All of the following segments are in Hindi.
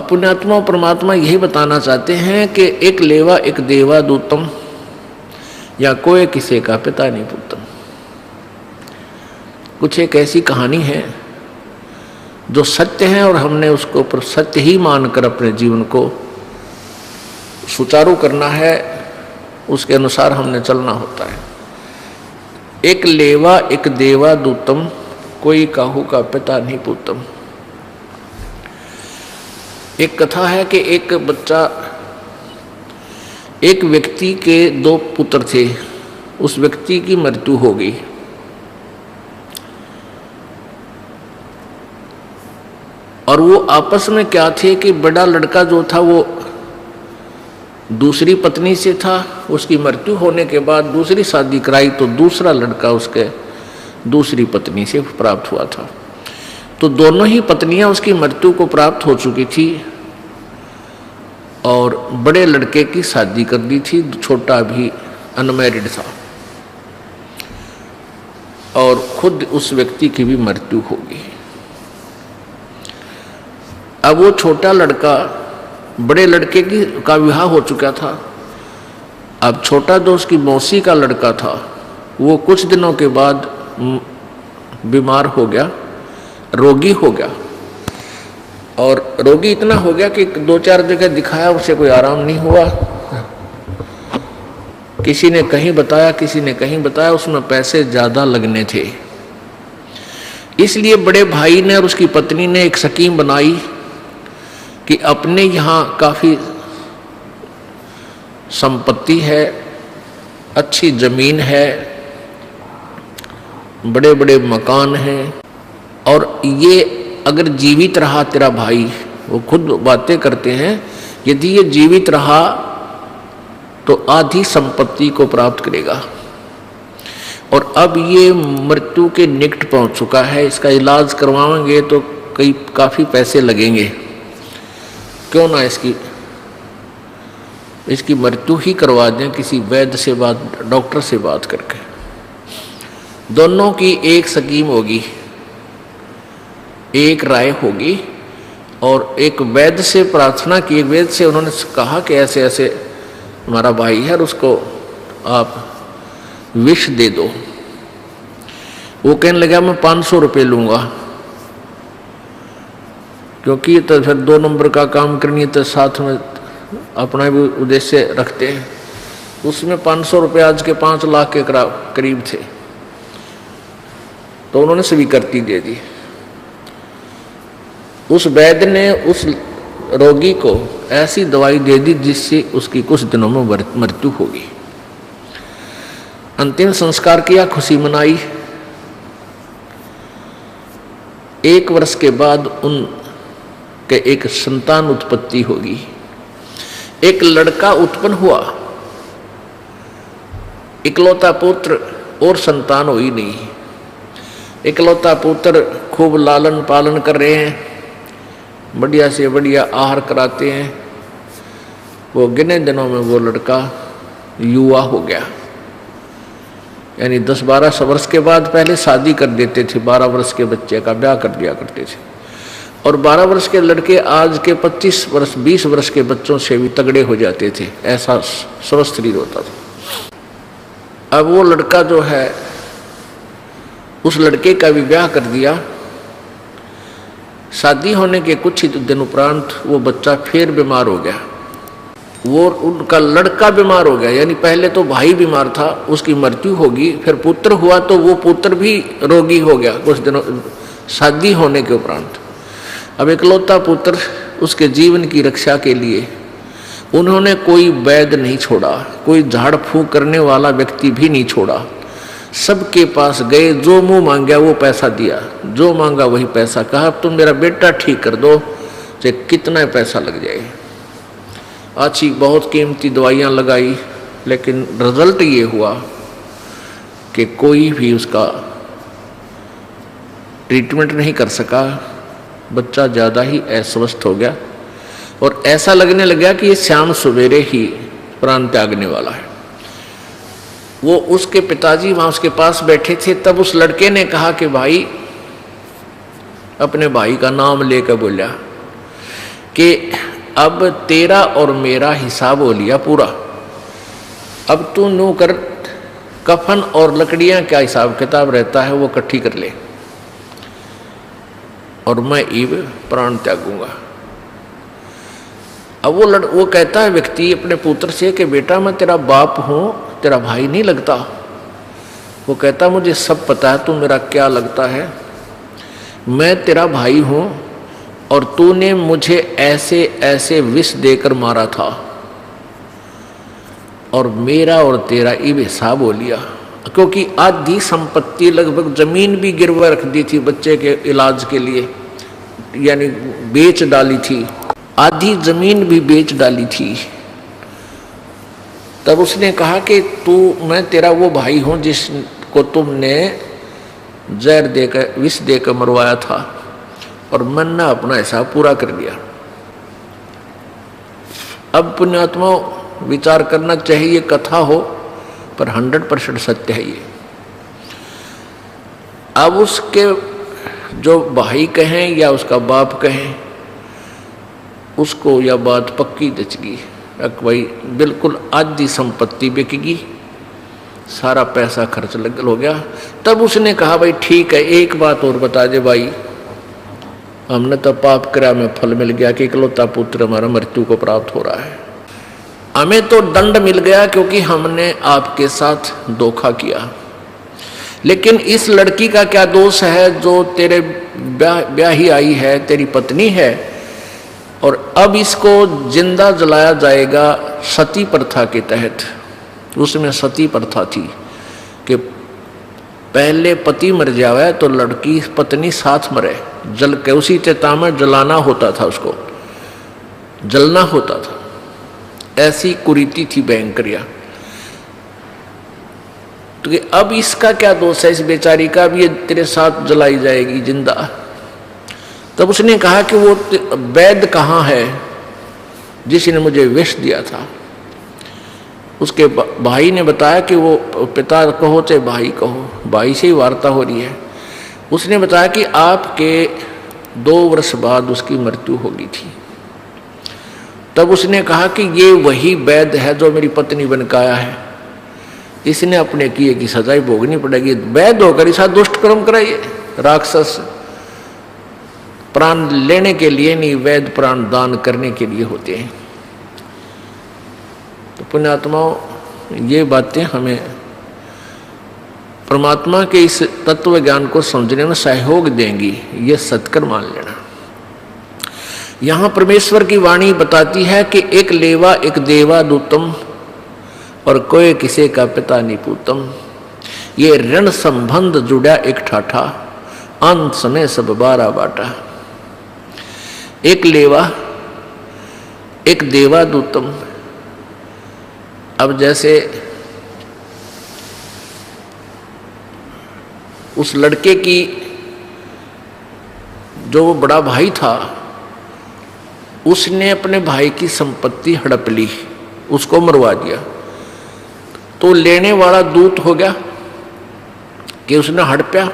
अब पुण्यात्मा और परमात्मा यही बताना चाहते हैं कि एक लेवा एक देवा दूतम, या कोई किसी का पिता नहीं पुत्रम। कुछ एक ऐसी कहानी है जो सत्य है और हमने उसको पर सत्य ही मानकर अपने जीवन को सुचारू करना है, उसके अनुसार हमने चलना होता है। एक लेवा एक देवा दूतम, कोई काहू का पिता नहीं पुत्रम। एक कथा है कि एक बच्चा, एक व्यक्ति के दो पुत्र थे, उस व्यक्ति की मृत्यु हो गई। और वो आपस में क्या थे कि बड़ा लड़का जो था वो दूसरी पत्नी से था, उसकी मृत्यु होने के बाद दूसरी शादी कराई तो दूसरा लड़का उसके दूसरी पत्नी से प्राप्त हुआ था। तो दोनों ही पत्नियां उसकी मृत्यु को प्राप्त हो चुकी थी और बड़े लड़के की शादी कर दी थी, छोटा भी अनमैरिड था और खुद उस व्यक्ति की भी मृत्यु हो गई। अब वो छोटा लड़का, बड़े लड़के का विवाह हो चुका था, अब छोटा जो उसकी मौसी का लड़का था वो कुछ दिनों के बाद बीमार हो गया, रोगी हो गया। और रोगी इतना हो गया कि दो चार जगह दिखाया, उसे कोई आराम नहीं हुआ। किसी ने कहीं बताया, किसी ने कहीं बताया, उसमें पैसे ज़्यादा लगने थे। इसलिए बड़े भाई ने और उसकी पत्नी ने एक स्कीम बनाई कि अपने यहाँ काफ़ी संपत्ति है, अच्छी ज़मीन है, बड़े बड़े मकान हैं, और ये अगर जीवित रहा तेरा भाई, वो खुद बातें करते हैं, यदि ये जीवित रहा तो आधी संपत्ति को प्राप्त करेगा। और अब ये मृत्यु के निकट पहुंच चुका है, इसका इलाज करवाएंगे तो काफ़ी पैसे लगेंगे, क्यों ना इसकी मृत्यु ही करवा दें किसी वैद्य से डॉक्टर से बात करके। दोनों की एक स्कीम होगी, एक राय होगी, और एक वैद्य से प्रार्थना की। एक वैद्य से उन्होंने कहा कि ऐसे ऐसे हमारा भाई है और उसको आप विष दे दो। वो कहने लगा मैं 500 रुपये लूँगा, क्योंकि तो फिर 2 नंबर का काम करनी है तो साथ में अपना भी उद्देश्य रखते हैं। उसमें 500 रुपये आज के 5 लाख के करीब थे, तो उन्होंने स्वीकृति दे दी। उस वैद्य ने उस रोगी को ऐसी दवाई दे दी जिससे उसकी कुछ दिनों में मृत्यु होगी। अंतिम संस्कार किया, खुशी मनाई। 1 वर्ष के बाद उनके एक संतान उत्पत्ति होगी, एक लड़का उत्पन्न हुआ, इकलौता पुत्र, और संतान हुई नहीं। इकलौता पुत्र खूब लालन पालन कर रहे हैं, बढ़िया से बढ़िया आहार कराते हैं। वो गिने दिनों में वो लड़का युवा हो गया, यानी 10-12 वर्ष के बाद पहले शादी कर देते थे, 12 वर्ष के बच्चे का ब्याह कर दिया करते थे। और 12 वर्ष के लड़के आज के 25 वर्ष 20 वर्ष के बच्चों से भी तगड़े हो जाते थे, ऐसा स्वस्थ शरीर होता था। अब वो लड़का जो है, उस लड़के का भी ब्याह कर दिया। शादी होने के कुछ ही दिन उपरांत वो बच्चा फिर बीमार हो गया, वो उनका लड़का बीमार हो गया। यानी पहले तो भाई बीमार था, उसकी मृत्यु होगी, फिर पुत्र हुआ तो वो पुत्र भी रोगी हो गया कुछ दिनों शादी होने के उपरांत। अब इकलौता पुत्र, उसके जीवन की रक्षा के लिए उन्होंने कोई वैद्य नहीं छोड़ा, कोई झाड़ फूंक करने वाला व्यक्ति भी नहीं छोड़ा। सबके पास गए, जो मुंह मांगा वो पैसा दिया, जो मांगा वही पैसा। कहा तुम मेरा बेटा ठीक कर दो, चाहे कितना पैसा लग जाए। अच्छी बहुत कीमती दवाइयाँ लगाई, लेकिन रिजल्ट ये हुआ कि कोई भी उसका ट्रीटमेंट नहीं कर सका। बच्चा ज़्यादा ही अस्वस्थ हो गया और ऐसा लगने लगा कि ये शाम सवेरे ही प्राण त्यागने वाला है। वो उसके पिताजी वहाँ उसके पास बैठे थे, तब उस लड़के ने कहा कि भाई, अपने भाई का नाम लेकर बोला कि अब तेरा और मेरा हिसाब हो लिया पूरा, अब तू नू कर, कफन और लकड़ियां क्या हिसाब किताब रहता है वो इकट्ठी कर ले, और मैं ईब प्राण त्यागूंगा। अब वो कहता है व्यक्ति अपने पुत्र से कि बेटा मैं तेरा बाप हूं, तेरा भाई नहीं लगता। वो कहता मुझे सब पता है तू मेरा क्या लगता है, मैं तेरा भाई हूं और तूने मुझे ऐसे ऐसे विष देकर मारा था, और मेरा और तेरा ये हिसाब हो लिया, क्योंकि आधी संपत्ति लगभग जमीन भी गिरवा रख दी थी बच्चे के इलाज के लिए, यानी बेच डाली थी, आधी जमीन भी बेच डाली थी। तब उसने कहा कि मैं तेरा वो भाई हूं जिसको तुमने जहर देकर विष देकर मरवाया था, और मैंने अपना हिसाब पूरा कर लिया। अब पुण्यात्मा विचार करना चाहिए, कथा हो पर 100% सत्य है ये। अब उसके जो भाई कहें या उसका बाप कहें, उसको यह बात पक्की जचगी, भाई बिल्कुल आधी संपत्ति बिकेगी, सारा पैसा खर्च हो गया। तब उसने कहा भाई ठीक है, एक बात और बता दे भाई, हमने तो पाप करा में फल मिल गया कि इकलौता पुत्र हमारा मृत्यु को प्राप्त हो रहा है, हमें तो दंड मिल गया क्योंकि हमने आपके साथ धोखा किया। लेकिन इस लड़की का क्या दोष है जो तेरे ब्याही आई है, तेरी पत्नी है, और अब इसको जिंदा जलाया जाएगा सती प्रथा के तहत। उसमें सती प्रथा थी कि पहले पति मर जावे तो लड़की पत्नी साथ मरे, जल के उसी चिता में जलाना होता था, उसको जलना होता था। ऐसी कुरीति थी भयंकरिया। तो अब इसका क्या दोष है इस बेचारी का, अब ये तेरे साथ जलाई जाएगी जिंदा। तब उसने कहा कि वो वैद्य कहाँ है जिसने मुझे विष दिया था। उसके भाई ने बताया कि वो पिता कहो चाहे भाई कहो, भाई से ही वार्ता हो रही है। उसने बताया कि आपके 2 वर्ष बाद उसकी मृत्यु हो गई थी। तब उसने कहा कि ये वही वैद्य है जो मेरी पत्नी बन के आया है, इसने अपने किए की सजाई भोगनी पड़ेगी। वैद्य होकर ऐसा दुष्ट कर्म कराइए, राक्षस प्राण लेने के लिए नहीं, वैद्य प्राण दान करने के लिए होते हैं। तो पुण्यात्माओं, ये बातें हमें परमात्मा के इस तत्व ज्ञान को समझने में सहयोग देंगी, ये सत्कर मान लेना। यहां परमेश्वर की वाणी बताती है कि एक लेवा एक देवा दूतम, और कोई किसी का पिता नहीं पूतम। ये ऋण संबंध जुड़ा एक ठाठा, अंत समय सब बारा बाटा। एक लेवा एक देवा दूतम। अब जैसे उस लड़के की जो वो बड़ा भाई था, उसने अपने भाई की संपत्ति हड़प ली, उसको मरवा दिया। तो लेने वाला दूत हो गया कि उसने हड़पया,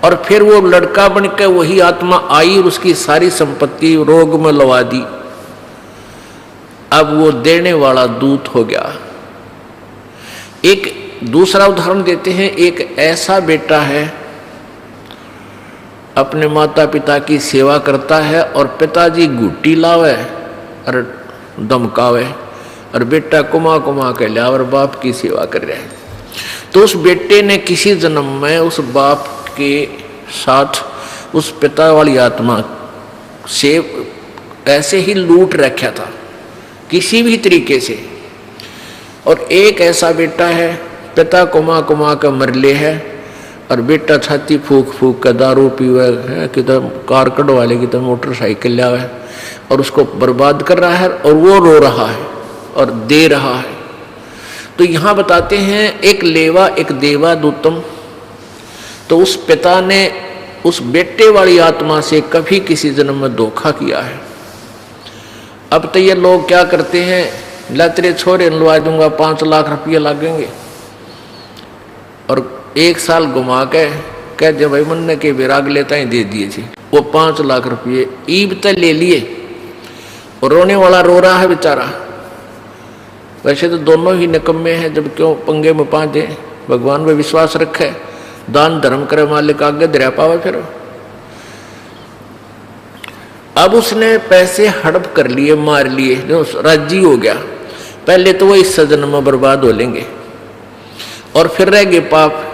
और फिर वो लड़का बनकर वही आत्मा आई और उसकी सारी संपत्ति रोग में लवा दी। अब वो देने वाला दूत हो गया। एक दूसरा उदाहरण देते हैं। एक ऐसा बेटा है, अपने माता पिता की सेवा करता है, और पिताजी घुट्टी लावे और धमकावे, और बेटा कुमा कुमा के लिया और बाप की सेवा कर रहा है। तो उस बेटे ने किसी जन्म में उस बाप के साथ उस पिता वाली आत्मा से ऐसे ही लूट रखा था किसी भी तरीके से। और एक ऐसा बेटा है, पिता कुमा कुमा का मरले है, और बेटा छाती फूक फूक का दारू पीवे है, कि तो कार कढ़वा लेगी तो मोटरसाइकिल लावे, और उसको बर्बाद कर रहा है, और वो रो रहा है और दे रहा है। तो यहाँ बताते हैं एक लेवा एक देवा दूतम। तो उस पिता ने उस बेटे वाली आत्मा से कभी किसी जन्म में धोखा किया है। अब तो ये लोग क्या करते हैं, ला तेरे छोरे लुआ दूंगा, 5 लाख रुपये लगेंगे, और 1 साल घुमा के कह दे भाई मन के विराग लेता ही दे दिए थे। वो 5 लाख रुपये ईब तक ले लिए, और रोने वाला रो रहा है बेचारा। वैसे तो दोनों ही निकम्मे हैं, जब क्यों पंगे में पा दे। भगवान में विश्वास रखे, दान धर्म करे, मालिक आगे दरिया पावे। फिर अब उसने पैसे हड़प कर लिए, मार लिए, जो राजी हो गया। पहले तो वो इस जन्म में बर्बाद हो लेंगे और फिर रह गए पाप,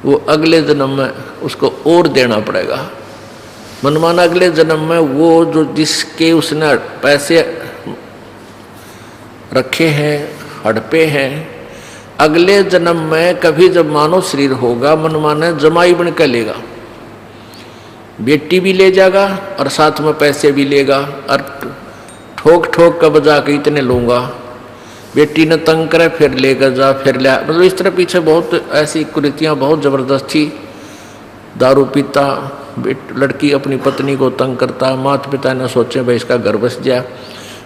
वो अगले जन्म में उसको और देना पड़ेगा। मनमाना अगले जन्म में वो जो जिसके उसने पैसे रखे हैं, हड़पे हैं, अगले जन्म में कभी जब मानव शरीर होगा, मनमाना जमाई बन कर लेगा। बेटी भी ले जाएगा और साथ में पैसे भी लेगा और ठोक ठोक कर बजा के इतने लूँगा। बेटी ने तंग करे फिर लेकर जा, फिर ले, मतलब इस तरह पीछे बहुत ऐसी कुरीतियाँ बहुत ज़बरदस्त थी। दारू पीता, लड़की अपनी पत्नी को तंग करता, माता पिता ने सोचे भाई इसका घर बस जाए,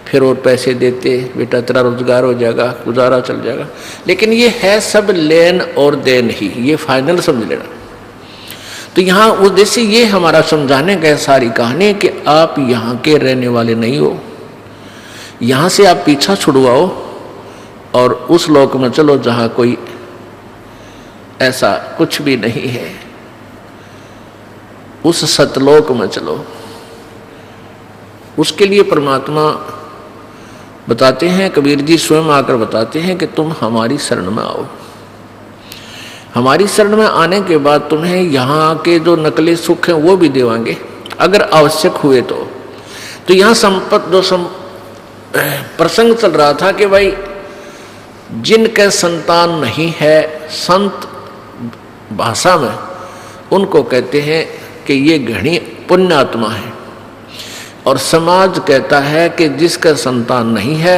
फिर और पैसे देते, बेटा तेरा रोजगार हो जाएगा, गुजारा चल जाएगा। लेकिन ये है सब लेन और देन ही, ये फाइनल समझ लेना। तो यहाँ उद्देश्य ये हमारा समझाने का सारी कहानी कि आप यहाँ के रहने वाले नहीं हो, यहाँ से आप पीछा छुड़वाओ और उस लोक में चलो जहाँ कोई ऐसा कुछ भी नहीं है, उस सतलोक में चलो। उसके लिए परमात्मा बताते हैं, कबीर जी स्वयं आकर बताते हैं कि तुम हमारी शरण में आओ। हमारी शरण में आने के बाद तुम्हें यहाँ के जो नकली सुख हैं वो भी देवांगे अगर आवश्यक हुए तो यहाँ प्रसंग चल रहा था कि भाई जिनके संतान नहीं है, संत भाषा में उनको कहते हैं कि ये घनी पुण्यात्मा है, और समाज कहता है कि जिसका संतान नहीं है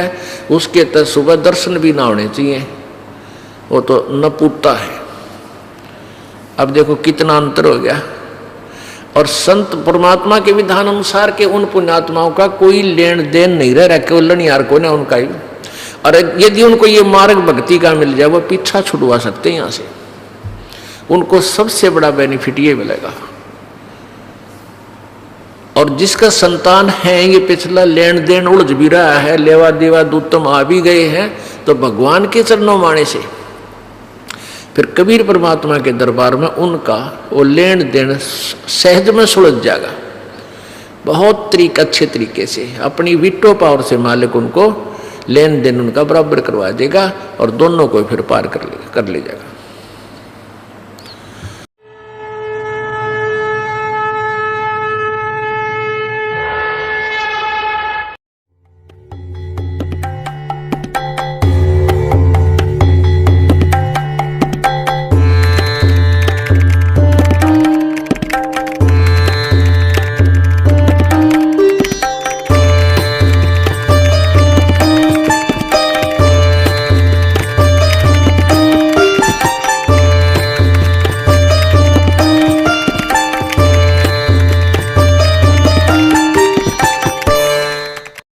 उसके तो सुबह दर्शन भी ना होने चाहिए, वो तो नपुता है। अब देखो कितना अंतर हो गया। और संत परमात्मा के विधान अनुसार के उन पुण्यात्माओं का कोई लेन देन नहीं रह, केवल यार को ना उनका ही। और यदि उनको ये मार्ग भक्ति का मिल जाए वो पीछा छुड़वा सकते हैं यहाँ से, उनको सबसे बड़ा बेनिफिट ये मिलेगा। और जिसका संतान है ये पिछला लेन देन उलझ भी रहा है, लेवा देवा दूतम आ भी गए हैं, तो भगवान के चरणों माने से फिर कबीर परमात्मा के दरबार में उनका वो लेन देन सहज में सुलझ जाएगा। बहुत अच्छे तरीके से अपनी विटो पावर से मालिक उनको लेन देन उनका बराबर करवा देगा और दोनों को फिर पार कर ले जाएगा।